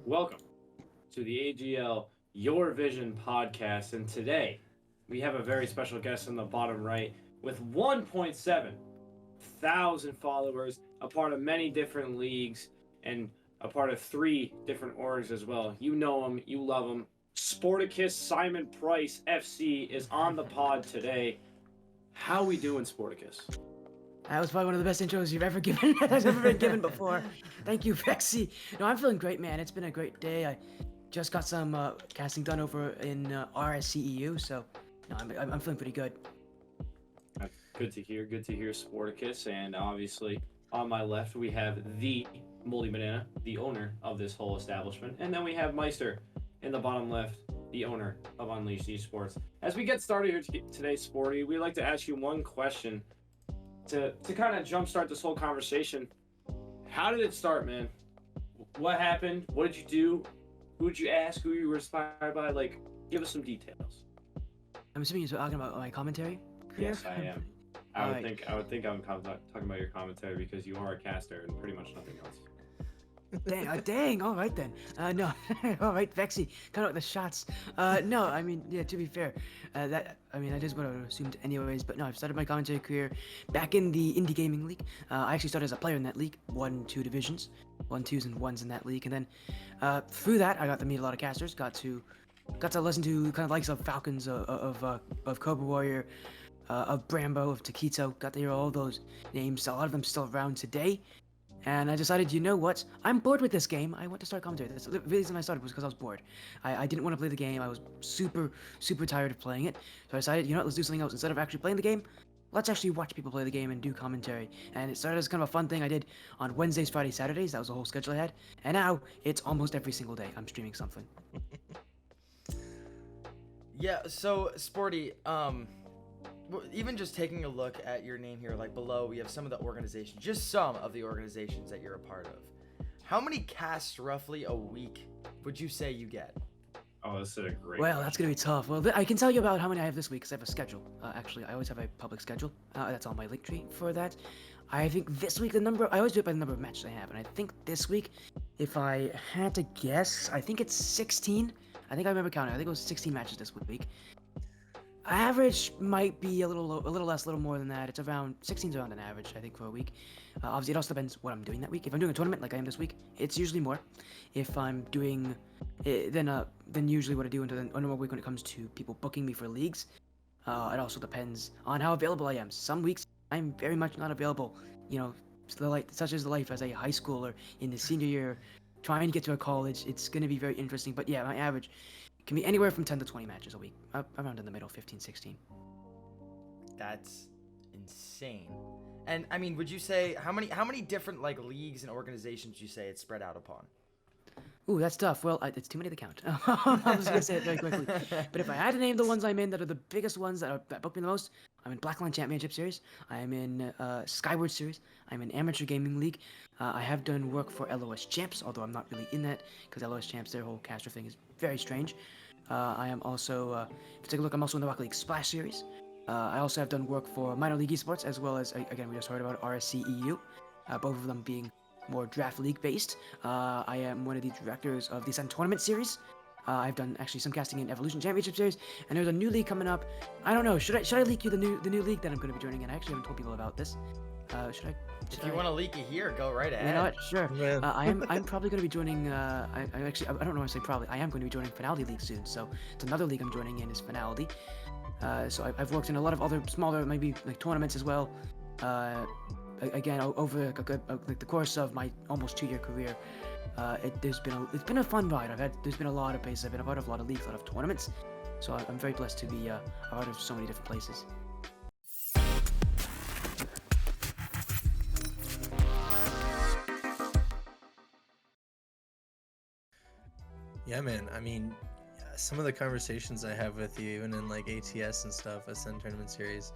Welcome to the AGL Your Vision podcast. And today we have a very special guest in the bottom right with 1.7 thousand followers, a part of many different leagues, and a part of 3 different orgs as well. You know him, you love him. Sporticus Simon Price FC is on the pod today. How we doing, Sporticus? That was probably one of the best intros you've ever given. That's ever been given before. Thank you, Vexy. No, I'm feeling great, man. It's been a great day. I just got some casting done over in RSCEU, so no, I'm feeling pretty good. Good to hear. Good to hear, Sporticus. And obviously, on my left, we have the Moldy Banana, the owner of this whole establishment. And then we have Meistyr in the bottom left, the owner of Unleashed Esports. As we get started here today, Sporty, we'd like to ask you one question to kind of jumpstart this whole conversation. How did it start, man? What happened? What did you do? Who did you ask? Who you were inspired by? Like, give us some details. I'm assuming you're talking about my commentary career? Yes, I am. I would think I'm talking about your commentary because you are a caster and pretty much nothing else. Dang, all right then. No, all right, Vexy, cut out the shots. No, I mean, yeah, to be fair, that is what I would have assumed anyways, but no, I've started my commentary career back in the Indie Gaming League. I actually started as a player in that league, 1-2 divisions, 1-2s and 1s in that league, and then through that, I got to meet a lot of casters, got to listen to kind of likes of Falcons, of Cobra Warrior, of Brambo, of Taquito, got to hear all those names, a lot of them still around today. And I decided, you know what? I'm bored with this game. I want to start commentary. That's the reason I started was because I was bored. I didn't want to play the game. I was super tired of playing it. So I decided, you know what? Let's do something else. Instead of actually playing the game, let's actually watch people play the game and do commentary. And it started as kind of a fun thing I did on Wednesdays, Fridays, Saturdays. That was the whole schedule I had. And now it's almost every single day I'm streaming something. Yeah, so Sporty, even just taking a look at your name here, like below, we have some of the organizations, just some of the organizations that you're a part of. How many casts roughly a week would you say you get? Oh, this is a great Well, question. that's gonna be tough. Well, I can tell you about how many I have this week because I have a schedule. Actually, I always have a public schedule. That's on my link tree for that. I think this week I always do it by the number of matches I have, and I think this week, if I had to guess, I think it's 16. I think I remember counting. I think it was 16 matches this week. Average might be a little less, a little more than that. It's around 16's around an average, I think, for a week. Obviously, it also depends what I'm doing that week. If I'm doing a tournament like I am this week, it's usually more. If I'm doing, then usually what I do into a normal week when it comes to people booking me for leagues, it also depends on how available I am. Some weeks I'm very much not available. You know, such as the life as a high schooler in the senior year, trying to get to a college. It's going to be very interesting. But yeah, my average can be anywhere from 10 to 20 matches a week, around in the middle, 15, 16. That's insane. And I mean, would you say how many different like leagues and organizations you say it's spread out upon? Ooh, that's tough. Well, it's too many to count. I'm just gonna say it very quickly. But if I had to name the ones I'm in that are the biggest ones that book me the most, I'm in Blackline Championship Series. I am in Skyward Series. I'm in Amateur Gaming League. I have done work for LOS Champs, although I'm not really in that because LOS Champs, their whole caster thing is very strange. I am also, if you take a look, I'm also in the Rocket League Splash Series. I also have done work for Minor League Esports, as well as, again, we just heard about RSCEU, both of them being more draft league based. I am one of the directors of the Ascent Tournament Series. I've done actually some casting in Evolution Championship Series, and there's a new league coming up. I don't know, should I leak you the new league that I'm going to be joining in? I actually haven't told people about this. If you want to leak it here, go right ahead. You know what? Sure. Man. I'm probably going to be joining. I don't know. I say probably. I am going to be joining Finality League soon. So it's another league I'm joining in is Finality. So I've worked in a lot of other smaller, maybe like tournaments as well. Again, over like the course of my almost 2-year career, it's been a fun ride. There's been a lot of places. I've been a part of a lot of leagues, a lot of tournaments. So I'm very blessed to be a part of so many different places. Yeah, man. I mean, some of the conversations I have with you, even in like ATS and stuff, Ascend Tournament Series,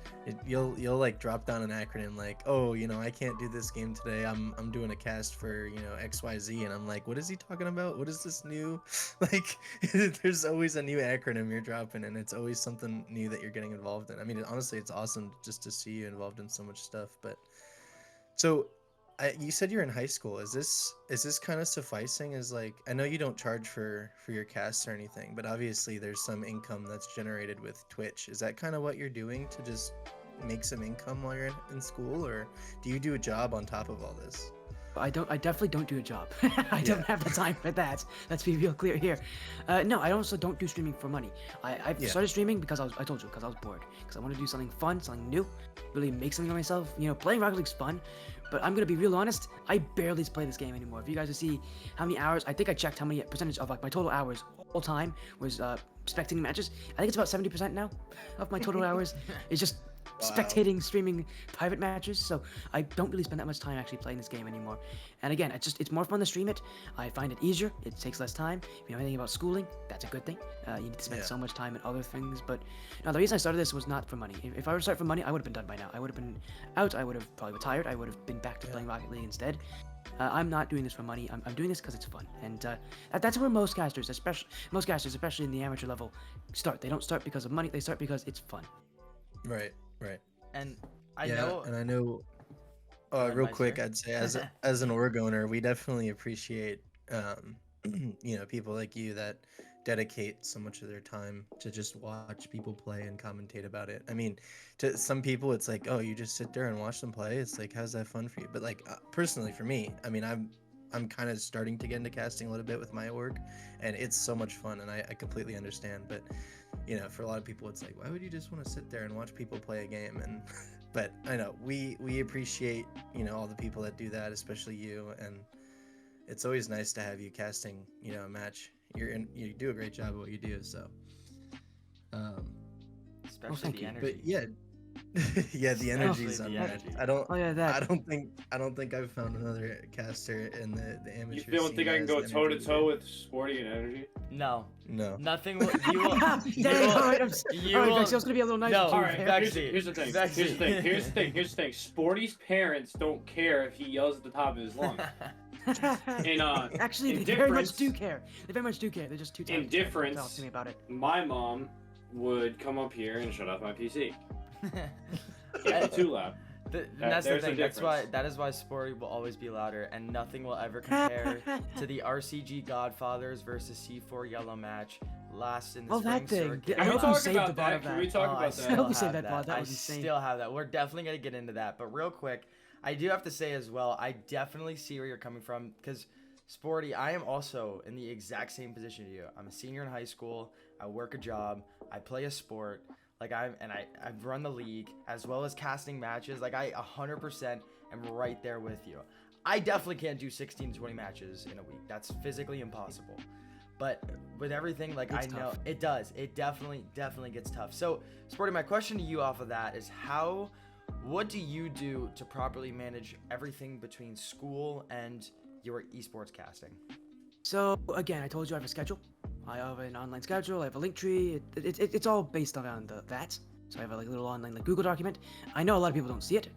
you'll like drop down an acronym like, oh, you know, I can't do this game today. I'm doing a cast for, you know, XYZ, and I'm like, what is he talking about? What is this new? Like, there's always a new acronym you're dropping, and it's always something new that you're getting involved in. I mean, honestly, it's awesome just to see you involved in so much stuff. But so You said you're in high school. Is this kind of sufficing? As like, I know you don't charge for your casts or anything, but obviously there's some income that's generated with Twitch. Is that kind of what you're doing to just make some income while you're in school, or do you do a job on top of all this? I definitely don't do a job. I don't Yeah. have the time for that. Let's be real clear here. No, I also don't do streaming for money. I Yeah. started streaming because I told you, because I was bored. Because I want to do something fun, something new, really make something of myself. You know, playing Rocket League's fun, but I'm gonna be real honest. I barely play this game anymore. If you guys would see how many hours, I think I checked how many percentage of like my total hours all time was spectating matches. I think it's about 70% now of my total hours. It's just spectating, streaming private matches, so I don't really spend that much time actually playing this game anymore. And again, it's more fun to stream it. I find it easier. It takes less time. If you know anything about schooling, that's a good thing. You need to spend Yeah. so much time in other things. But no, the reason I started this was not for money. If I were to start for money, I would have been done by now. I would have been out. I would have probably retired. I would have been back to playing Rocket League instead. I'm not doing this for money. I'm doing this because it's fun, and that's where most casters, especially in the amateur level, start. They don't start because of money. They start because it's fun. Right. Right. And I Yeah, know. and I know. ahead, Real quick, Meistyr. I'd say as an org owner, we definitely appreciate people like you that dedicate so much of their time to just watch people play and commentate about it. I mean, to some people, it's like, oh, you just sit there and watch them play. It's like, how's that fun for you? But like personally, for me, I mean, I'm kind of starting to get into casting a little bit with my org, and it's so much fun, and I completely understand. But for a lot of people, it's like, why would you just want to sit there and watch people play a game? And but I know we appreciate all the people that do that, especially you, and it's always nice to have you casting a match. You do a great job at what you do. So Especially thank the you. energy. but yeah. Yeah, the energy's the unmatched. energy. I don't Oh yeah, that. I don't think I've found another caster in the amateur You don't scene think I can that go has toe to energy toe with Sporty and Energy? No, No. nothing will. You will. you Dang, will- alright, you alright, will- Vexy, I was gonna be a little nicer No, to you. All right, okay? Vexy. here's the thing. Vexy. Here's the thing. Here's the thing. Here's the thing. Sporty's parents don't care if he yells at the top of his lungs. And Actually, in they very much difference- do care. They very much do care. They're just too tired. In difference- Talk to me about it. my mom would come up here and shut off my PC. Can't be too loud. And that's the there's the thing. difference. That is why Sporty will always be louder, and nothing will ever compare to the RCG Godfathers versus C4 Yellow match last in the Oh, spring that thing. circuit. I Can we hope you talk saved about the that? part of Can that. we talk Oh, about I that? still hope you saved have that that. part. That I was insane. still have that. We're definitely gonna get into that. But real quick, I do have to say as well, I definitely see where you're coming from, because Sporty, I am also in the exact same position as you. I'm a senior in high school. I work a job. I play a sport. Like I've run the league as well as casting matches. Like I 100% am right there with you. I definitely can't do 16 to 20 matches in a week. That's physically impossible. But with everything, like It's I know tough. it does. It definitely gets tough. So, Sporty, my question to you off of that is what do you do to properly manage everything between school and your esports casting? So again, I told you I have a schedule. I have an online schedule. I have a link tree. It's all based around that. So I have a little online Google document. I know a lot of people don't see it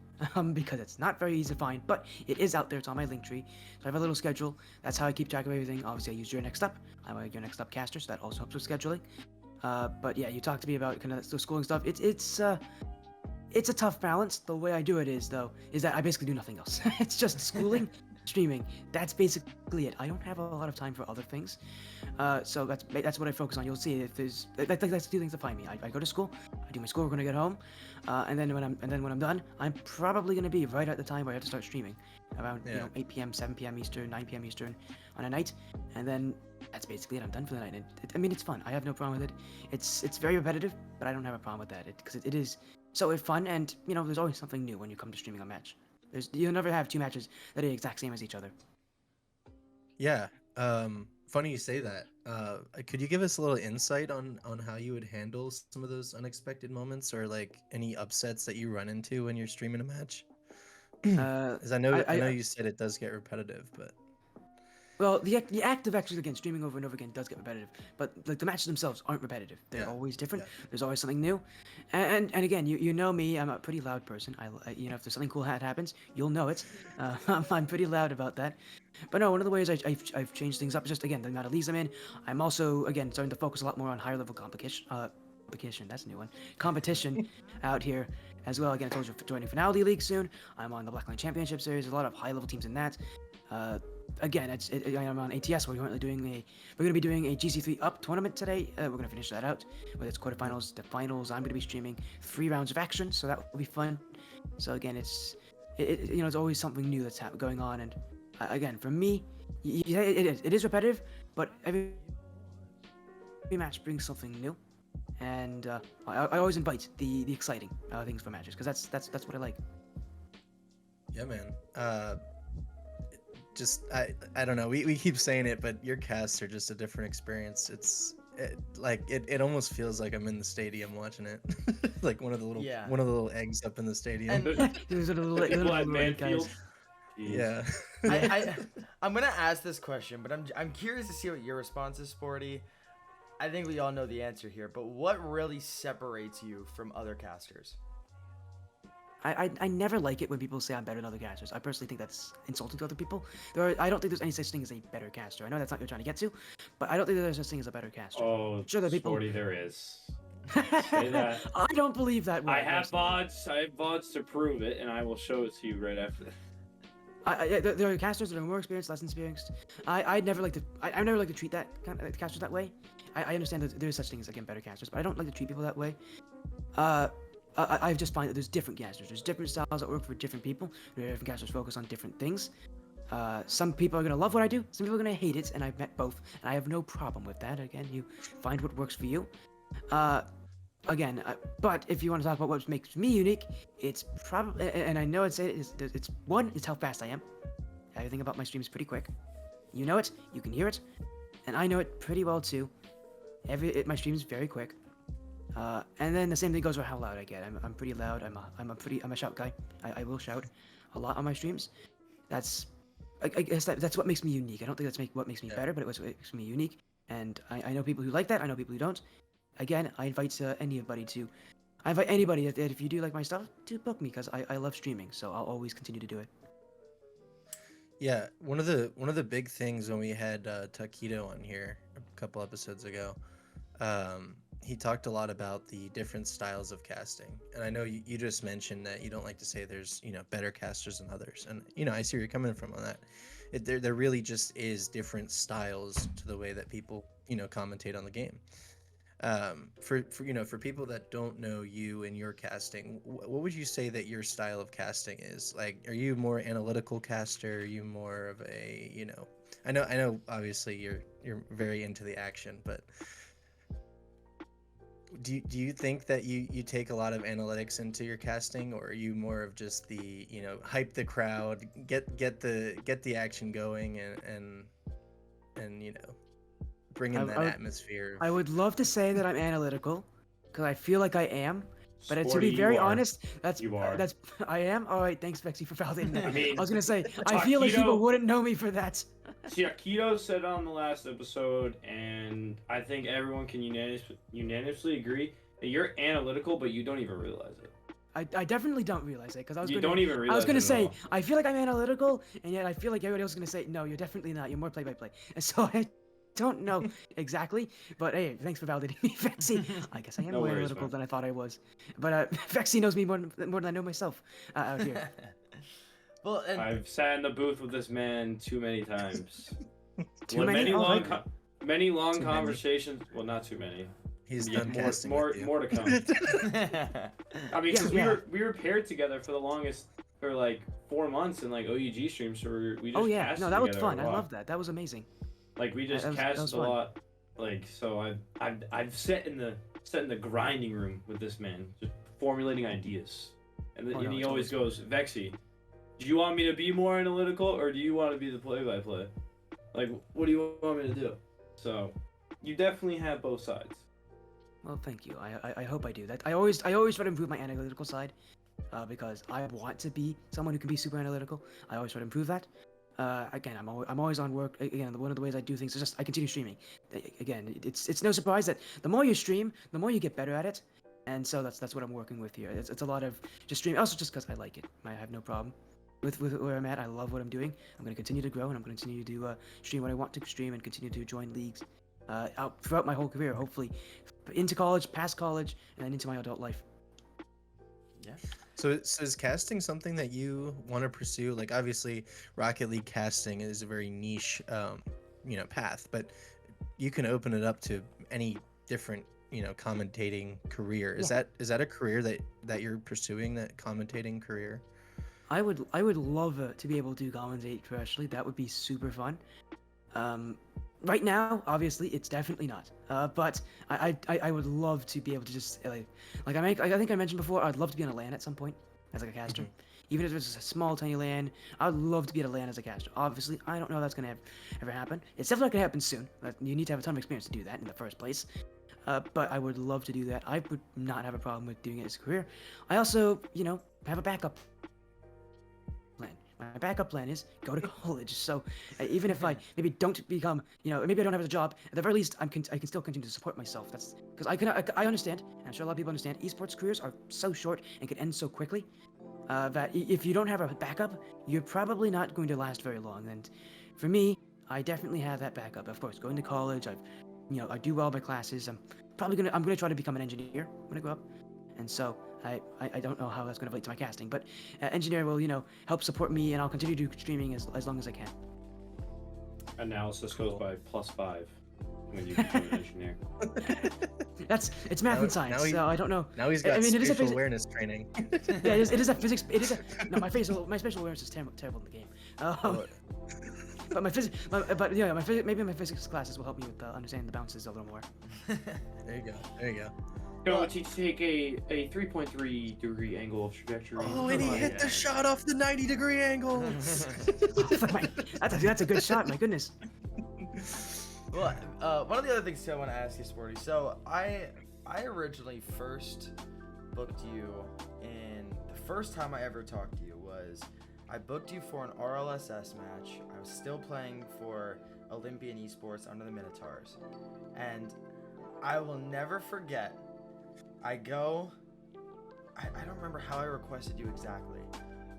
because it's not very easy to find, but it is out there. It's on my link tree. So I have a little schedule. That's how I keep track of everything. Obviously, I use Your Next Up. I'm a Your Next Up caster, so that also helps with scheduling. But yeah, you talked to me about kind of the schooling stuff. It's a tough balance. The way I do it is that I basically do nothing else. It's just schooling, streaming. That's basically it. I don't have a lot of time for other things. So that's what I focus on. You'll see if there's that's two things to find me. I go to school, I do my schoolwork when I get home, and then when I'm done, I'm probably gonna be right at the time where I have to start streaming, around 8 p.m., 7 p.m. Eastern, 9 p.m. Eastern on a night, and then that's basically it. I'm done for the night. I mean, it's fun. I have no problem with it. It's very repetitive, but I don't have a problem with that. Because it is so fun, and there's always something new when you come to streaming a match. You'll never have two matches that are the exact same as each other. Yeah. Funny you say that. Could you give us a little insight on how you would handle some of those unexpected moments, or like any upsets that you run into when you're streaming a match? Because I know you said it does get repetitive, but Well, the act of actually streaming over and over again does get repetitive, but the matches themselves aren't repetitive. They're always different. Yeah. There's always something new, and again, you know me. I'm a pretty loud person. If there's something cool that happens, you'll know it. I'm pretty loud about that. But no, one of the ways I've changed things up is just again the amount of leagues I'm in. I'm also again starting to focus a lot more on higher level competition. That's a new one. Competition out here, as well. Again, I told you joining Finality League soon. I'm on the Blackline Championship Series. There's a lot of high-level teams in that. Again, I'm on ATS. We're currently we're going to be doing a GC3 Up tournament today. We're going to finish that out with its quarterfinals, the finals. I'm going to be streaming 3 rounds of action, so that will be fun. So again, it's always something new that's going on, and again, for me, it is repetitive, but every match brings something new, and I always invite the exciting things for matches, because that's what I like. Yeah, man. I don't know. We keep saying it, but your casts are just a different experience. It almost feels like I'm in the stadium watching it, like one of the little eggs up in the stadium. There's a little man guys. field. Yeah. I'm gonna ask this question, but I'm curious to see what your response is, Sporty. I think we all know the answer here, but what really separates you from other casters? I never like it when people say I'm better than other casters. I personally think that's insulting to other people. I don't think there's any such thing as a better caster. I know that's not what you're trying to get to, but I don't think there's such thing as a better caster. Oh, sure, there are people. Sporty, there is. Say that. I don't believe that. I have VODs. I have VODs to prove it, and I will show it to you right after. There are casters that are more experienced, less experienced. I never like to treat that kind of casters that way. I understand that there is such things, again, better casters, but I don't like to treat people that way. I just find that there's different casters. There's different styles that work for different people. Different casters focus on different things. Some people are gonna love what I do. Some people are gonna hate it, and I've met both, and I have no problem with that. Again, you find what works for you. But if you want to talk about what makes me unique, it's probably, and I know it's one, it's how fast I am. Everything about my stream is pretty quick. You know it, you can hear it, and I know it pretty well too. My stream is very quick. And then the same thing goes for how loud I get. I'm pretty loud. I'm a shout guy. I will shout a lot on my streams. I guess that's what makes me unique. I don't think that's what makes me better, but it makes me unique. And I know people who like that. I know people who don't. Again, I invite anybody that if you do like my stuff, to book me, because I love streaming. So I'll always continue to do it. Yeah, one of the big things when we had Taquito on here a couple episodes ago, he talked a lot about the different styles of casting. And I know you just mentioned that you don't like to say there's, better casters than others. And, I see where you're coming from on that. There really just is different styles to the way that people, commentate on the game. For people that don't know you and your casting, what would you say that your style of casting is? Like, are you more analytical caster? Are you more of a, I know obviously you're very into the action, but do you think that you take a lot of analytics into your casting, or are you more of just the, hype the crowd, get the action going and bring in that atmosphere? I would love to say that I'm analytical, because I feel like I am. But to Sporty, be very you are. honest, You are. I am. All right, thanks, Vexy, for validating that. I mean, I was gonna say I feel like people wouldn't know me for that. Taquito said on the last episode, and I think everyone can unanimously agree that you're analytical, but you don't even realize it. I definitely don't realize it, because don't even realize I was gonna it at say all. I feel like I'm analytical, and yet I feel like everybody else is gonna say no, you're definitely not. You're more play-by-play, and so I don't know exactly. But hey, thanks for validating me, Vexy. I guess I am No more worries, analytical man. than I thought I was. But Vexy knows me more than I know myself out here. Well, and I've sat in the booth with this man too many times. Too With many? many long Too many. conversations. Well, not too many. He's Yeah, done casting with you. more to come. I mean, because we were paired together for the longest, for like 4 months in like OUG streams. So we just Oh yeah, casted no, that was together fun. a I lot. loved that. That was amazing. Like we just That was casted a fun. lot. Like so, I've sat in the grinding room with this man, just formulating ideas, and then Oh, no, he it's always goes, Vexy, do you want me to be more analytical, or do you want to be the play-by-play? Like, what do you want me to do? So, you definitely have both sides. Well, thank you. I hope I do that. I always try to improve my analytical side, because I want to be someone who can be super analytical. I always try to improve that. Again, I'm always on work. Again, one of the ways I do things is just I continue streaming. Again, it's no surprise that the more you stream, the more you get better at it. And so that's what I'm working with here. It's a lot of just streaming. Also, just because I like it, I have no problem with where I'm at. I love what I'm doing. I'm going to continue to grow, and I'm going to continue to stream what I want to stream, and continue to join leagues out throughout my whole career. Hopefully, into college, past college, and then into my adult life. Yeah. So is casting something that you want to pursue? Like obviously, Rocket League casting is a very niche, path, but you can open it up to any different, commentating career. Is Yeah. that a career that you're pursuing? That commentating career? I would love to be able to commentate professionally. That would be super fun. Um, right now, obviously, it's definitely not. But I would love to be able to just I think I mentioned before, I'd love to be on a LAN at some point as like a caster. Even if it's a small tiny LAN, I'd love to be at a LAN as a caster. Obviously, I don't know if that's gonna ever happen. It's definitely gonna happen soon. You need to have a ton of experience to do that in the first place. But I would love to do that. I would not have a problem with doing it as a career. I also, have a backup plan. My backup plan is go to college. So even if I maybe don't become, maybe I don't have a job, at the very least, I can still continue to support myself. That's because I understand, and I'm sure a lot of people understand, esports careers are so short and can end so quickly that if you don't have a backup, you're probably not going to last very long. And for me, I definitely have that backup. Of course, going to college, I do well in my classes. I'm gonna try to become an engineer when I grow up, and so I don't know how that's gonna relate to my casting, but engineer will help support me, and I'll continue to do streaming as long as I can. Analysis goes by +5 when you become an engineer. It's math and science, so I don't know. Now he's got it is a spatial physics. awareness training. Yeah, it is a physics. It is a no. My spatial awareness is terrible in the game. But maybe my physics classes will help me with understanding the bounces a little more. There you go. Going to take a 3.3 degree angle of trajectory. Oh, and he hit the shot off the 90-degree angle. That's a good shot. My goodness. Well, one of the other things too I want to ask you, Sporty. So I originally first booked you in the first time I ever talked to you was I booked you for an RLSS match. I was still playing for Olympian Esports under the Minotaurs, and I will never forget. I don't remember how I requested you exactly,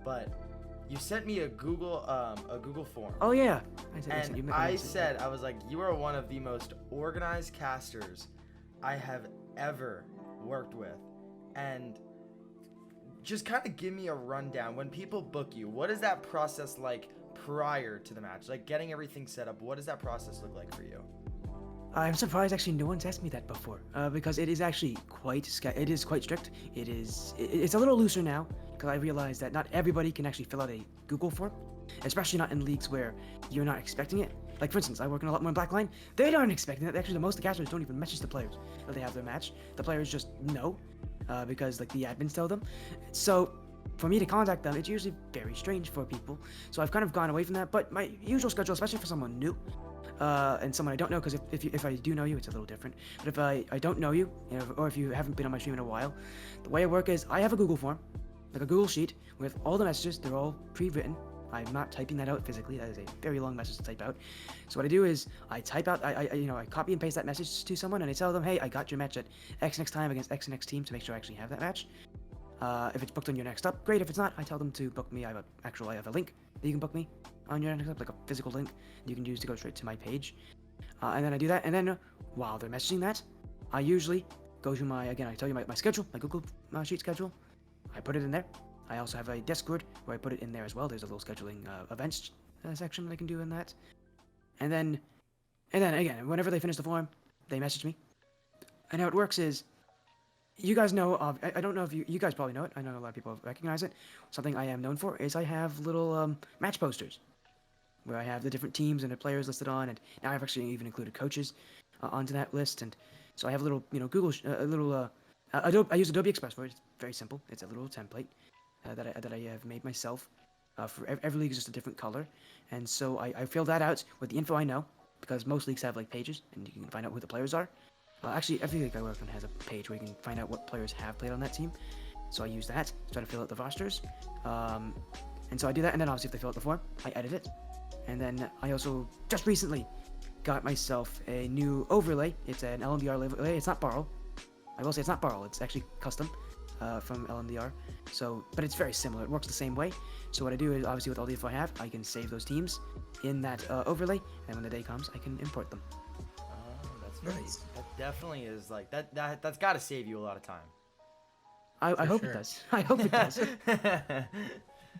but you sent me a Google form. Oh yeah. I was like, you are one of the most organized casters I have ever worked with, and just kind of give me a rundown. When people book you, what is that process like prior to the match? Like getting everything set up, what does that process look like for you? I'm surprised actually no one's asked me that before, because it is actually quite strict. It's a little looser now, because I realize that not everybody can actually fill out a Google form, especially not in leagues where you're not expecting it. Like for instance, I work in a lot more in Blackline. They aren't expecting it. Actually, most of the casters don't even message the players that they have their match. The players just know, because like the admins tell them. So for me to contact them, it's usually very strange for people. So I've kind of gone away from that. But my usual schedule, especially for someone new, and someone I don't know, because if I do know you, it's a little different. But if I don't know you, or if you haven't been on my stream in a while, the way I work is I have a Google form, like a Google sheet with all the messages. They're all pre-written. I'm not typing that out physically. That is a very long message to type out. So what I do is I type out, I copy and paste that message to someone, and I tell them, hey, I got your match at X next time against X next team, to make sure I actually have that match. If it's booked on your next up, great. If it's not, I tell them to book me. I have a link that you can book me on your next up, like a physical link you can use to go straight to my page. And then I do that, and then while they're messaging that, I usually go to I tell you my schedule, my Google Sheet schedule. I put it in there. I also have a Discord where I put it in there as well. There's a little scheduling events section that I can do in that. And then again, whenever they finish the form, they message me. And how it works is, you guys know, I don't know if you guys probably know it. I know a lot of people recognize it. Something I am known for is I have little match posters where I have the different teams and the players listed on, and now I've actually even included coaches onto that list. And so I have a little, Google, Adobe. I use Adobe Express for it. It's very simple. It's a little template that I have made myself. For every league is just a different color, and so I fill that out with the info I know, because most leagues have like pages, and you can find out who the players are. Actually, every league I work on has a page where you can find out what players have played on that team. So I use that to try to fill out the rosters. And so I do that, and then obviously if they fill out the form, I edit it. And then I also just recently got myself a new overlay. It's an LMDR overlay. It's not Barrel. I will say it's not Barrel. It's actually custom from LMDR. So, but it's very similar. It works the same way. So what I do is, obviously with all the info I have, I can save those teams in that overlay, and when the day comes, I can import them. That's nice. That definitely is like that's got to save you a lot of time. I For hope sure. it does. I hope it does.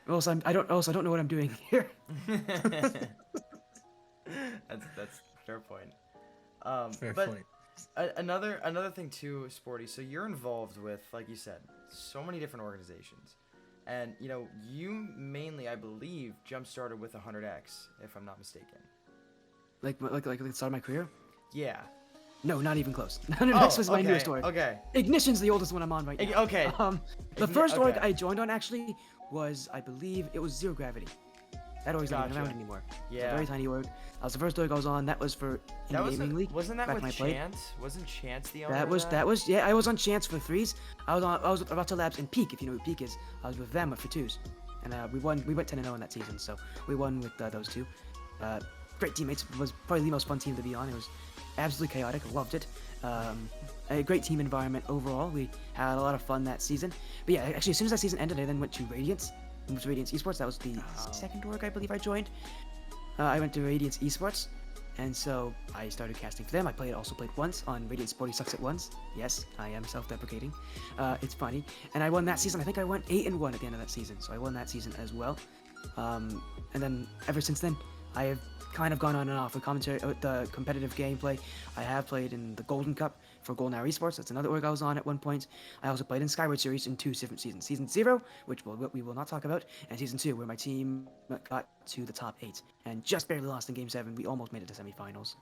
I don't know what I'm doing here. That's fair point. Fair But point. another thing too, Sporty. So you're involved with, like you said, so many different organizations, and you mainly, I believe, jump started with 100X, if I'm not mistaken. Like the start of my career? Yeah. No, not even close. 100X was my okay, newest org. Okay. Ignition's the oldest one I'm on right now. Okay. The first org okay. I joined on actually was, I believe, it was Zero Gravity. That org's not even Gotcha. around anymore. Yeah. It's a very tiny org. That was the first org I was on. That was for That Indie Gaming League. wasn't that back with when I played. Chance? Wasn't Chance the owner? That was yeah. I was on Chance for threes. I was with Amateur Labs and Peak, if you know who Peak is. I was with them for twos, and we won. We went 10-0 in that season, so we won with those two. Great teammates. It was probably the most fun team to be on. It was absolutely chaotic. I loved it. A great team environment overall. We had a lot of fun that season. But yeah, actually, as soon as that season ended, I then went to Radiance. Moved to Radiance Esports. That was the second org I believe I joined. I went to Radiance Esports, and so I started casting for them. I also played once on Radiant Sporty Sucks at Ones. Yes, I am self-deprecating. It's funny. And I won that season. I think I went 8-1 at the end of that season, so I won that season as well. And then ever since then, I have kind of gone on and off with commentary, with the competitive gameplay. I have played in the Golden Cup for Golden Hour Esports. That's another org I was on at one point. I also played in Skyward Series in 2 different seasons. Season 0, which we will not talk about, and Season 2, where my team got to the top 8 and just barely lost in Game 7. We almost made it to semifinals.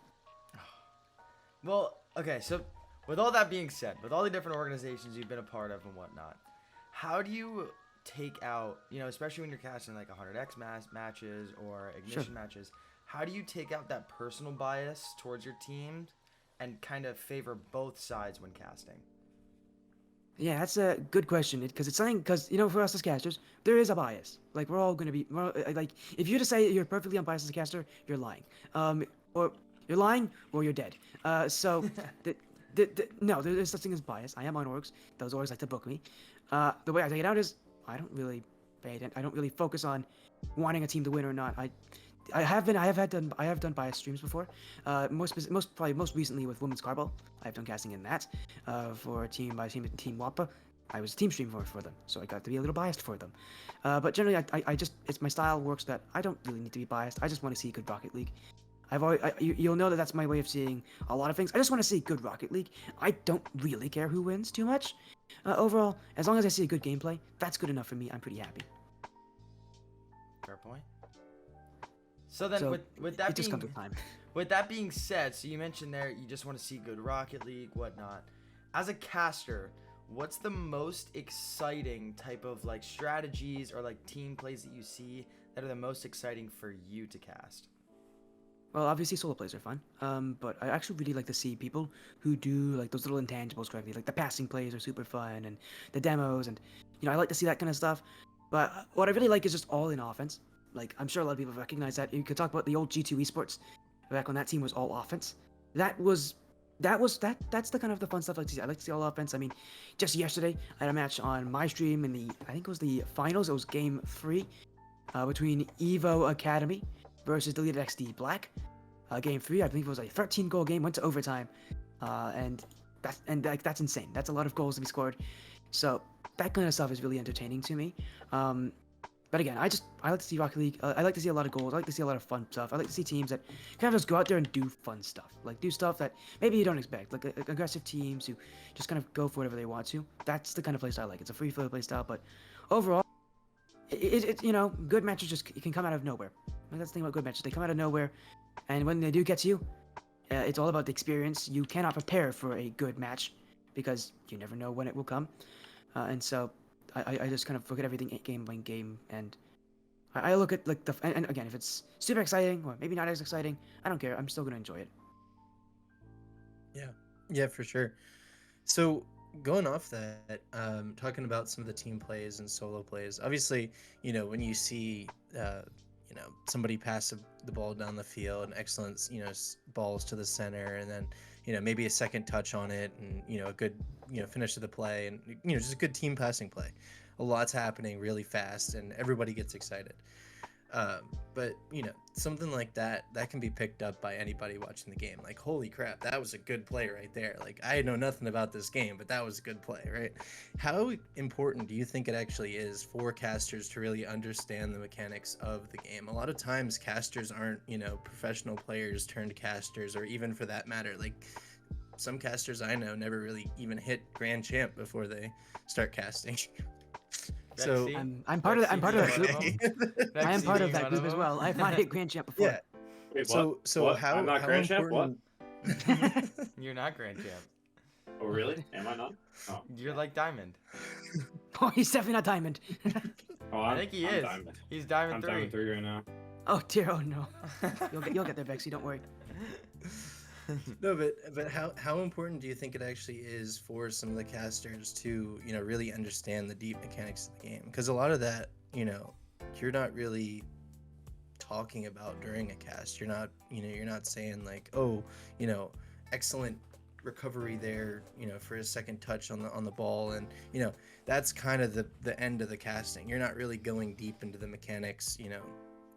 Well, okay, so with all that being said, with all the different organizations you've been a part of and whatnot, how do you take out, especially when you're casting like 100X matches or Ignition matches, how do you take out that personal bias towards your team and kind of favor both sides when casting? Yeah, that's a good question, because it's something, because, for us as casters, there is a bias. Like, we're all going to be, like, if you just say you're perfectly unbiased as a caster, you're lying. Or you're lying, or you're dead. So, no, there's such thing as bias. I am on orgs. Those orgs like to book me. The way I take it out is, I don't really focus on wanting a team to win or not. I have done bias streams before. Most recently with Women's Carball. I've done casting in that. For Team WAPA. I was a team stream for them, so I got to be a little biased for them. But generally, it's my style works that I don't really need to be biased. I just want to see good Rocket League. You'll know that's my way of seeing a lot of things. I just want to see good Rocket League. I don't really care who wins too much. Overall, as long as I see a good gameplay, that's good enough for me. I'm pretty happy. Fair point. So then, with that being said, so you mentioned there you just want to see good Rocket League, whatnot. As a caster, what's the most exciting type of like strategies or like team plays that you see that are the most exciting for you to cast? Well, obviously solo plays are fun, but I actually really like to see people who do like those little intangibles correctly. Like the passing plays are super fun, and the demos, and I like to see that kind of stuff. But what I really like is just all-in offense. Like, I'm sure a lot of people recognize that. You could talk about the old G2 Esports, back when that team was all offense. That's the kind of the fun stuff I like to see. I like to see all offense. I mean, just yesterday, I had a match on my stream in I think it was the finals. It was Game 3 between Evo Academy versus Deleted XD Black. Game 3, I believe it was a 13-goal game, went to overtime. And that's insane. That's a lot of goals to be scored. So that kind of stuff is really entertaining to me. But again, I like to see Rocket League. I like to see a lot of goals. I like to see a lot of fun stuff. I like to see teams that kind of just go out there and do fun stuff. Like, do stuff that maybe you don't expect. Like aggressive teams who just kind of go for whatever they want to. That's the kind of playstyle I like. It's a free-flow playstyle, but overall, good matches it can come out of nowhere. And that's the thing about good matches. They come out of nowhere, and when they do get to you, it's all about the experience. You cannot prepare for a good match because you never know when it will come. And so I just kind of look at everything game by game, and I look at like and again, if it's super exciting or maybe not as exciting, I don't care. I'm still gonna enjoy it. Yeah, for sure. So going off that, talking about some of the team plays and solo plays, obviously, when you see, somebody pass the ball down the field, and excellent, balls to the center, and then, maybe a second touch on it, and, a good, finish to the play, and, just a good team passing play. A lot's happening really fast, and everybody gets excited. But something like that can be picked up by anybody watching the game. Like, holy crap, that was a good play right there. Like, I know nothing about this game, but that was a good play, right? How important do you think it actually is for casters to really understand the mechanics of the game? A lot of times casters aren't, professional players turned casters, or even for that matter, like some casters I know never really even hit Grand Champ before they start casting. So I'm part of that. I'm part of that group. Vexy I am part of being that one group as them? well. I've not hit Grand Champ before. yeah. Wait, So what? how I'm not how Grand Champ? What? important? You're not Grand Champ. Oh, really? Am I not? Oh, You're like Diamond. Oh, he's definitely not Diamond. oh I think he I'm is. Diamond. He's Diamond I'm 3. Diamond 3 right now. Oh dear, oh no. You'll get there, Vexy. Don't worry. No, but how important do you think it actually is for some of the casters to really understand the deep mechanics of the game? Because a lot of that you're not really talking about during a cast. You're not saying like, oh, excellent recovery there, for a second touch on the ball, and that's kind of the end of the casting. You're not really going deep into the mechanics,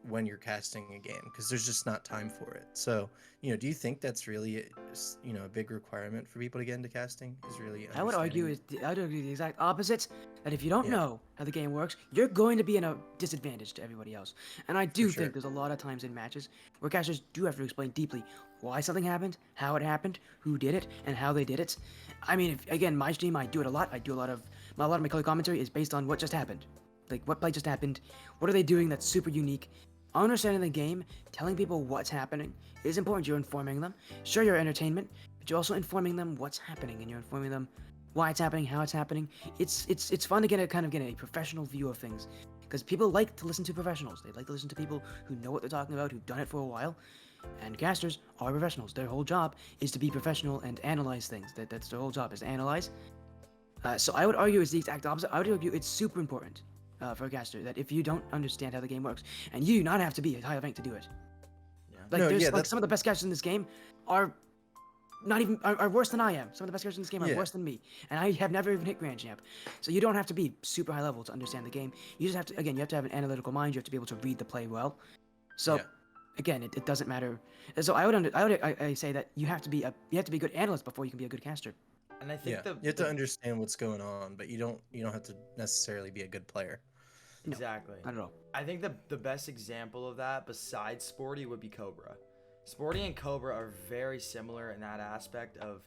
when you're casting a game, because there's just not time for it. So do you think that's really a big requirement for people to get into casting, is really I would argue understanding- the exact opposite. That if you don't know how the game works, you're going to be in a disadvantage to everybody else. And I do For sure. think there's a lot of times in matches where casters do have to explain deeply why something happened, how it happened, who did it, and how they did it. I mean, again, my stream, I do it a lot. I do a lot of my color commentary is based on what just happened. Like, what play just happened, what are they doing that's super unique. Understanding the game, telling people what's happening is important. You're informing them. Sure, you're entertainment, but you're also informing them what's happening, and you're informing them why it's happening, how it's happening. It's fun to get a professional view of things, because people like to listen to professionals. They like to listen to people who know what they're talking about, who've done it for a while. And casters are professionals. Their whole job is to be professional and analyze things. That's their whole job, is to analyze. So I would argue it's the exact opposite. I would argue it's super important for a caster that if you don't understand how the game works, and you do not have to be a high rank to do it. Yeah. Like, No, there's yeah, like that's- some of the best casters in this game are not even are worse than I am. Some of the best casters in this game are Yeah. worse than me, and I have never even hit Grand Champ. So you don't have to be super high level to understand the game. You just have to, you have to have an analytical mind. You have to be able to read the play well. So Yeah. again, it doesn't matter. So I say that you have to be a good analyst before you can be a good caster. And I think you have to understand what's going on, but you don't have to necessarily be a good player. No. Exactly. Not at all. I think the best example of that besides Sporty would be Cobra. Sporty and Cobra are very similar in that aspect of,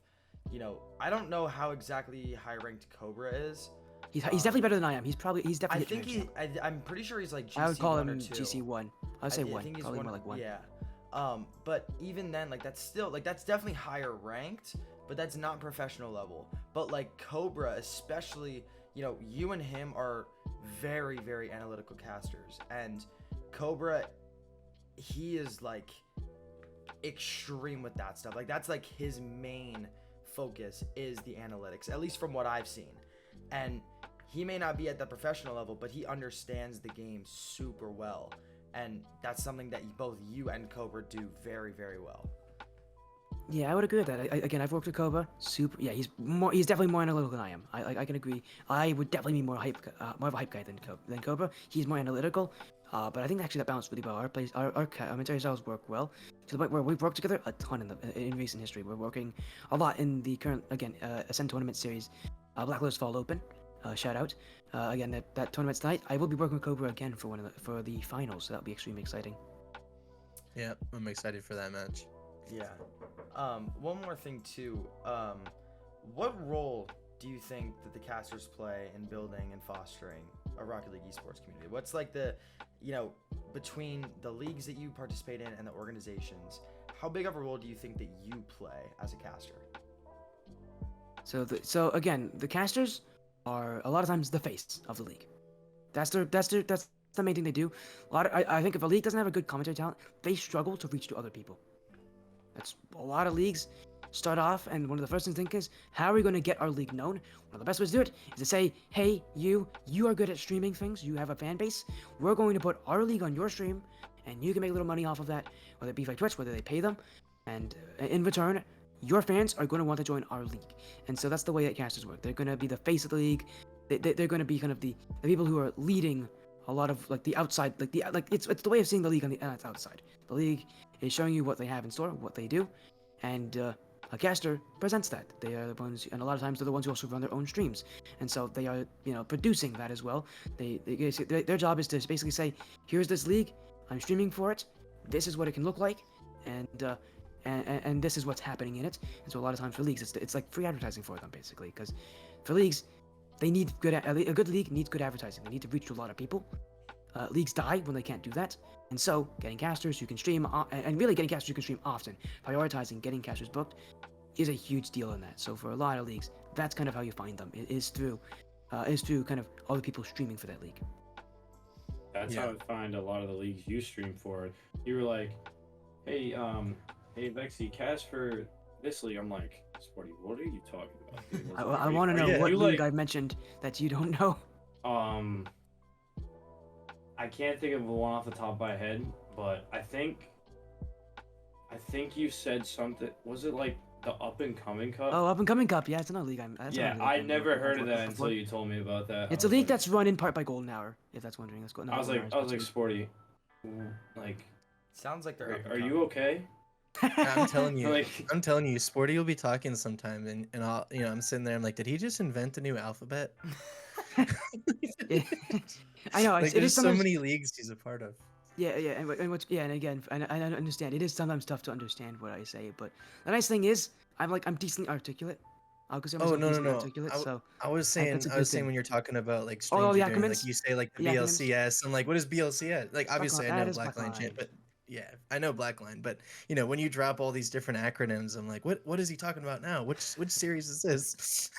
I don't know how exactly high ranked Cobra is. He's definitely better than I am. He's definitely. I hit think Grand Champ. I'm pretty sure he's like GC1 I would call or him 2. GC1. I'd say I one. think he's Probably one, more like one. Yeah. But even then, like that's still that's definitely higher ranked, but that's not professional level. But like Cobra, especially, you and him are very, very analytical casters, and Cobra, he is like extreme with that stuff. Like that's like his main focus is the analytics, at least from what I've seen. And he may not be at the professional level, but he understands the game super well. And that's something that both you and Cobra do very, very well. Yeah, I would agree with that. Again, I've worked with Cobra. Yeah, he's definitely more analytical than I am. I can agree. I would definitely be more of a hype guy than Cobra. He's more analytical. But I think actually that balanced really well. Our commentary styles work well to the point where we've worked together a ton in recent history. We're working a lot in the current Ascend tournament series, Black Lotus Fall Open. Shout out. Again, that tournament's tonight. I will be working with Cobra again for the finals, so that'll be extremely exciting. Yeah, I'm excited for that match. Yeah. One more thing too. What role do you think that the casters play in building and fostering a Rocket League esports community? What's like the, between the leagues that you participate in and the organizations, how big of a role do you think that you play as a caster? So again, the casters are a lot of times the face of the league. That's the main thing they do. I think if a league doesn't have a good commentary talent, they struggle to reach to other people. That's a lot of leagues start off, and one of the first things to think is, how are we going to get our league known? One of the best ways to do it is to say, hey, you are good at streaming things, you have a fan base, we're going to put our league on your stream, and you can make a little money off of that, whether it be like Twitch, whether they pay them, and in return, your fans are going to want to join our league. And so that's the way that casters work. They're going to be the face of the league. They're going to be kind of the people who are leading a lot of like the outside, it's the way of seeing the league on the outside. The league is showing you what they have in store, what they do, and a caster presents that. They are the ones, and a lot of times they're the ones who also run their own streams, and so they are, producing that as well. Their job is to basically say, here's this league, I'm streaming for it, this is what it can look like, and this is what's happening in it. And so a lot of times for leagues, it's like free advertising for them basically, because for leagues, they need a good league needs good advertising. They need to reach to a lot of people. Leagues die when they can't do that, and so getting casters who can stream, and really getting casters who can stream often, prioritizing getting casters booked, is a huge deal in that. So for a lot of leagues, that's kind of how you find them. It is through kind of other people streaming for that league. That's how I find a lot of the leagues you stream for. You were like, hey Vexy, cast for this league. I'm like, Sporty, what are you talking about, dude? I want to know what league I mentioned that you don't know. I can't think of one off the top of my head, but I think you said something. Was it like the Up and Coming Cup? Oh, Up and Coming Cup. Yeah, it's another league. I never heard of that until you told me about that. It's a league that's run in part by Golden Hour. If that's wondering, let's go. I was like, Sporty, like, sounds like they're. Are you okay? I'm telling you, Sporty will be talking sometime, and I'll, I'm sitting there, I'm like, did he just invent a new alphabet? I know. Like, there's so many leagues he's a part of. Yeah, and again, I understand. It is sometimes tough to understand what I say, but the nice thing is, I'm decently articulate. I'll consider myself decently articulate. I was saying when you're talking about like streams, like you say like the BLCS, I'm like, what is BLCS? Like obviously I know Blackline Chant, but yeah, I know Blackline, but when you drop all these different acronyms, I'm like, what is he talking about now? Which series is this?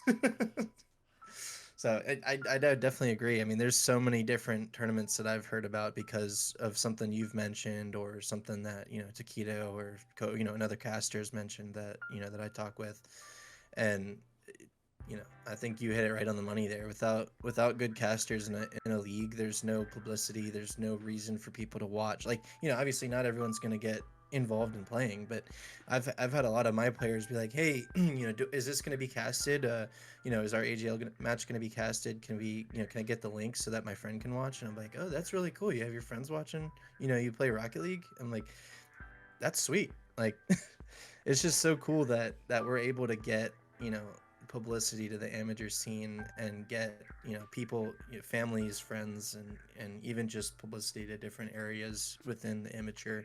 So I definitely agree. I mean, there's so many different tournaments that I've heard about because of something you've mentioned or something that, Taquito or, another caster's mentioned that, that I talk with. And, I think you hit it right on the money there. Without good casters in a league, there's no publicity. There's no reason for people to watch. Like, obviously not everyone's going to get involved in playing, but I've had a lot of my players be like, hey, is this going to be casted? Is our AGL match going to be casted? Can I get the link so that my friend can watch? And I'm like, oh, that's really cool. You have your friends watching, you play Rocket League. I'm like, that's sweet. Like, it's just so cool that we're able to get, publicity to the amateur scene and get, people, families, friends, and even just publicity to different areas within the amateur.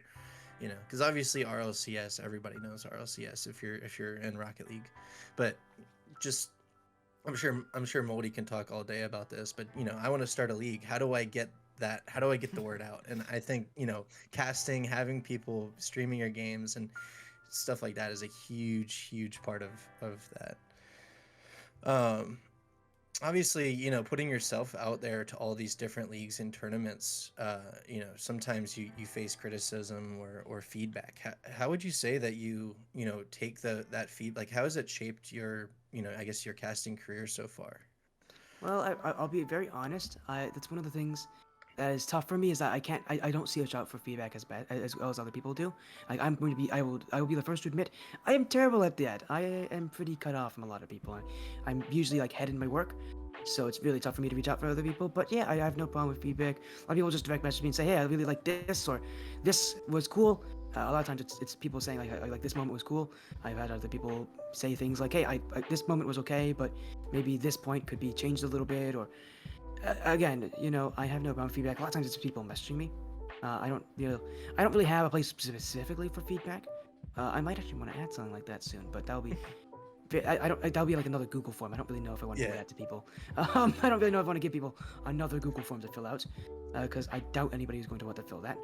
Because obviously RLCS, everybody knows RLCS if you're in Rocket League, but just I'm sure Moldy can talk all day about this, but I want to start a league. How do I get that? How do I get the word out? And I think casting, having people streaming your games and stuff like that is a huge part of that. Obviously, putting yourself out there to all these different leagues and tournaments, sometimes you face criticism or feedback. How would you say that you take that feedback? Like, how has it shaped your, I guess your casting career so far? Well, I'll be very honest. That's one of the things that is tough for me is that I don't see a shout for feedback as well as other people do. Like I will be the first to admit I am terrible at that. I am pretty cut off from a lot of people. I'm usually like head in my work, so it's really tough for me to reach out for other people. But yeah, I have no problem with feedback. A lot of people just direct message me and say, hey, I really like this, or this was cool. A lot of times it's people saying like this moment was cool. I've had other people say things like, hey, this moment was okay, but maybe this point could be changed a little bit, or again, I have no problem with feedback. A lot of times it's people messaging me. I don't really have a place specifically for feedback. I might actually want to add something like that soon, but that'll be that'll be like another Google form. I don't really know if I want to do that to people. I don't really know if I want to give people another Google form to fill out, because I doubt anybody is going to want to fill that.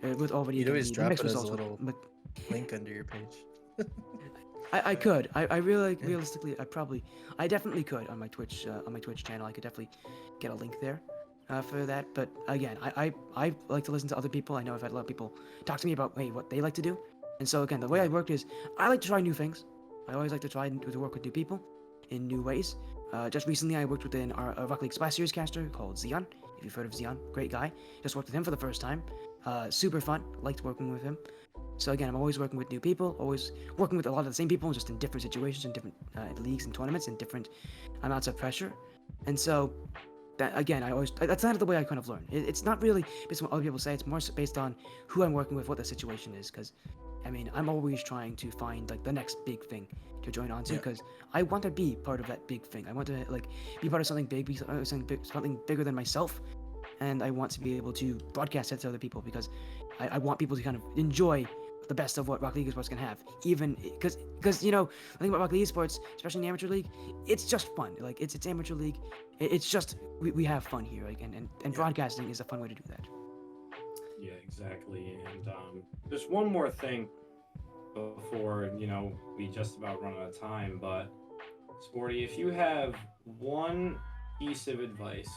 With already you'd always drop it as a little link under your page. I could. I really realistically I definitely could on my Twitch channel. I could definitely get a link there for that. But again, I like to listen to other people. I know I've had a lot of people talk to me about what they like to do. And so again, the way I work is I like to try new things. I always like to try to work with new people in new ways. Just recently I worked with a Rocket League Splash Series caster called Xeon. If you've heard of Xeon, great guy. Just worked with him for the first time. Super fun. Liked working with him. So again, I'm always working with new people, always working with a lot of the same people, just in different situations, in different leagues and tournaments, and different amounts of pressure. And so, that again, that's not the way I kind of learn. It's not really based on what other people say. It's more based on who I'm working with, what the situation is. Because, I mean, I'm always trying to find like the next big thing to join on to. Yeah. Because I want to be part of that big thing. I want to like be part of something big, something bigger than myself, and I want to be able to broadcast it to other people because I want people to kind of enjoy the best of what Rocket League Esports can have. Even because you know, the thing about Rocket League Esports, especially in the amateur league, it's just fun. Like it's amateur league. It's just we have fun here. Like and broadcasting is a fun way to do that. Yeah, exactly. And there's one more thing before, you know, we just about run out of time. But Sporty, if you have one piece of advice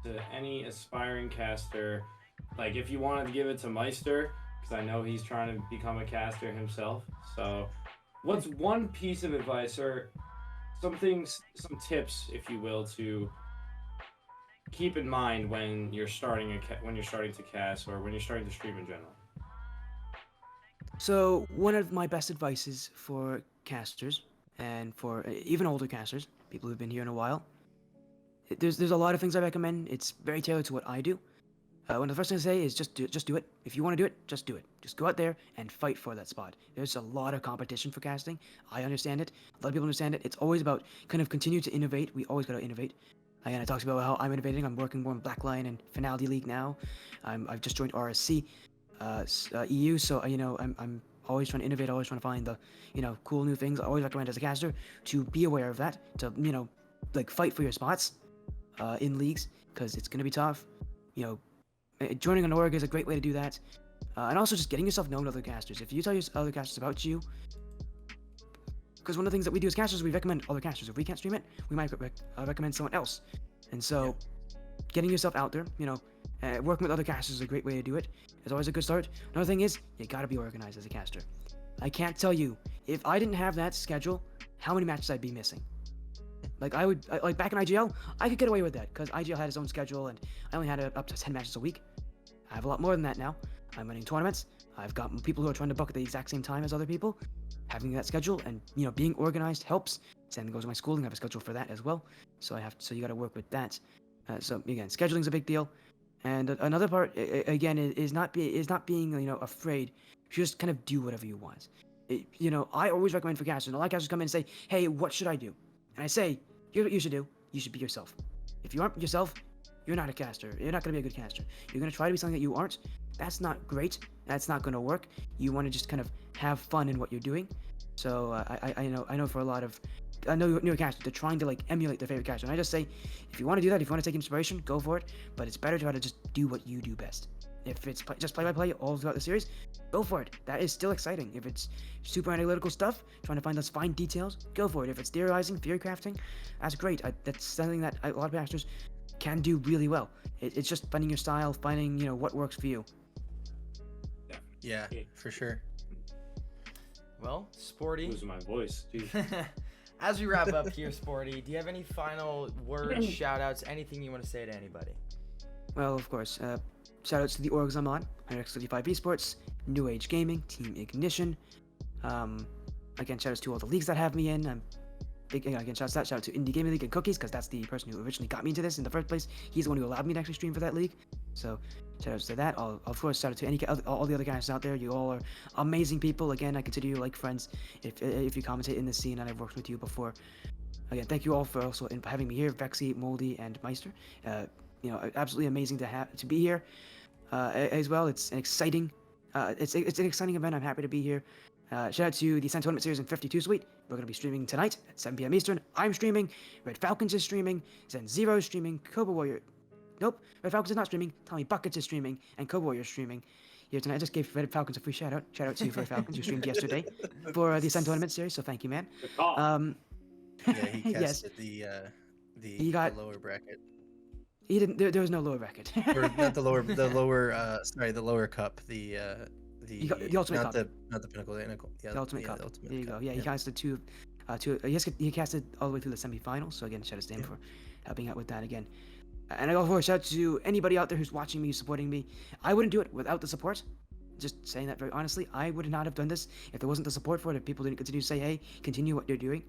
to any aspiring caster, like if you wanted to give it to Meistyr, because I know he's trying to become a caster himself. So, what's one piece of advice or some tips, if you will, to keep in mind when you're starting to cast or when you're starting to stream in general? So one of my best advices for casters and for even older casters, people who've been here in a while, there's a lot of things I recommend. It's very tailored to what I do. One of the first things I say is just do it. If you want to do it, just do it. Just go out there and fight for that spot. There's a lot of competition for casting. I understand it. A lot of people understand it. It's always about kind of continue to innovate. We always got to innovate. Again, I talked about how I'm innovating. I'm working more in Blackline and Finality League now. I've just joined RSC, EU. So you know, I'm always trying to innovate. Always trying to find the cool new things. I always recommend as a caster to be aware of that. To like fight for your spots in leagues because it's gonna be tough. Joining an org is a great way to do that. And also just getting yourself known to other casters. If you tell other casters about you, because one of the things that we do as casters, we recommend other casters. If we can't stream it, we might recommend someone else. And so, getting yourself out there, working with other casters is a great way to do it. It's always a good start. Another thing is, you gotta be organized as a caster. I can't tell you, if I didn't have that schedule, how many matches I'd be missing. Like like back in IGL, I could get away with that because IGL had its own schedule and I only had up to 10 matches a week. I have a lot more than that now. I'm winning tournaments. I've got people who are trying to book at the exact same time as other people. Having that schedule and being organized helps. Same goes with my schooling. I have a schedule for that as well. So you got to work with that. So again, scheduling's a big deal. And another part again is not being afraid. Just kind of do whatever you want. I always recommend for casters. A lot of casters come in and say, "Hey, what should I do?" And I say, "Here's what you should do. You should be yourself. If you aren't yourself, you're not a caster. You're not going to be a good caster. You're going to try to be something that you aren't. That's not great. That's not going to work. You want to just kind of have fun in what you're doing." So I know for a lot of newer casters, they're trying to like emulate their favorite caster. And I just say, if you want to do that, if you want to take inspiration, go for it. But it's better to try to just do what you do best. If it's just play-by-play all throughout the series, go for it. That is still exciting. If it's super analytical stuff, trying to find those fine details, go for it. If it's theorizing, theory crafting, that's great. That's something that a lot of casters can do really well. It's just finding your style, finding what works for you. Yeah, for sure. Well, Sporty. Losing my voice. Jeez. As we wrap up here, Sporty, do you have any final words, shout-outs, anything you want to say to anybody? Well, of course. Shout-outs to the orgs I'm on. SportyFC Esports, New Age Gaming, Team Ignition. Again, shout-outs to all the leagues that have me in. Shout out to Indie Gaming League and Cookies, because that's the person who originally got me into this in the first place. He's the one who allowed me to actually stream for that league. So, shout outs to that. Of course, shout out to all the other guys out there. You all are amazing people. Again, I consider you like friends if you commentate in this scene and I've worked with you before. Again, thank you all for also having me here, Vexy, Moldy, and Meistyr. Absolutely amazing to be here as well. It's an exciting event. I'm happy to be here. Shout out to the Ascent Tournament Series in 52 Suite. We're going to be streaming tonight at 7 p.m. Eastern. I'm streaming. Red Falcons is streaming. Zen Zero is streaming. Cobra Warrior. Nope. Red Falcons is not streaming. Tommy Buckets is streaming. And Cobra Warrior is streaming here tonight. I just gave Red Falcons a free shout out. Shout out to you, Red Falcons, who streamed yesterday for the Ascent Tournament Series. So thank you, man. Yeah, he casted yes. the lower bracket. He didn't. There was no lower bracket. Or not the lower. The lower cup. The Ultimate Cup. Not the Pinnacle. The Ultimate Cup. The Ultimate There you go. Cup, Yeah, he casted two. He casted all the way through the semifinals. So again, shout out to him for helping out with that again. And I also shout out to anybody out there who's watching me, supporting me. I wouldn't do it without the support. Just saying that very honestly, I would not have done this if there wasn't the support for it. If people didn't continue to say, "Hey, continue what you're doing."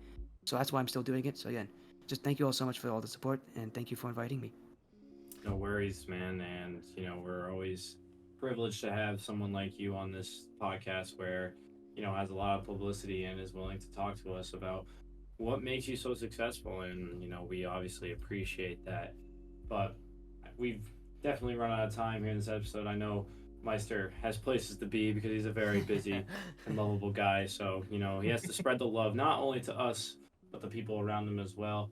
So that's why I'm still doing it. So again, just thank you all so much for all the support, and thank you for inviting me. No worries, man. And, we're always privileged to have someone like you on this podcast where, has a lot of publicity and is willing to talk to us about what makes you so successful. And, we obviously appreciate that. But we've definitely run out of time here in this episode. I know Meistyr has places to be because he's a very busy and lovable guy. So, he has to spread the love not only to us, but the people around him as well.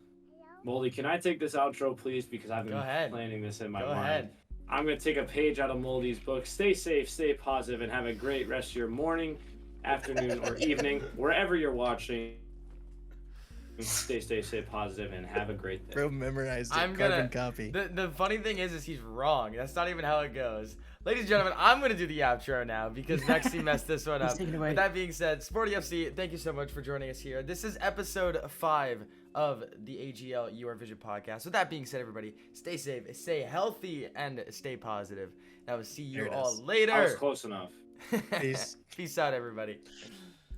Moldy, can I take this outro, please? Because I've been planning this in my mind. Ahead. I'm going to take a page out of Moldy's book. Stay safe, stay positive, and have a great rest of your morning, afternoon, or evening, wherever you're watching. Stay positive, and have a great day. Bro memorized it. Carbon copy. The funny thing is he's wrong. That's not even how it goes. Ladies and gentlemen, I'm going to do the outro now because Vexy messed this one up. With that being said, SportyFC, thank you so much for joining us here. This is episode 5 of the AGL Your Vision podcast. With that being said, everybody, stay safe, stay healthy, and stay positive. And I will see you all later. I was close enough. Peace. Peace out, everybody.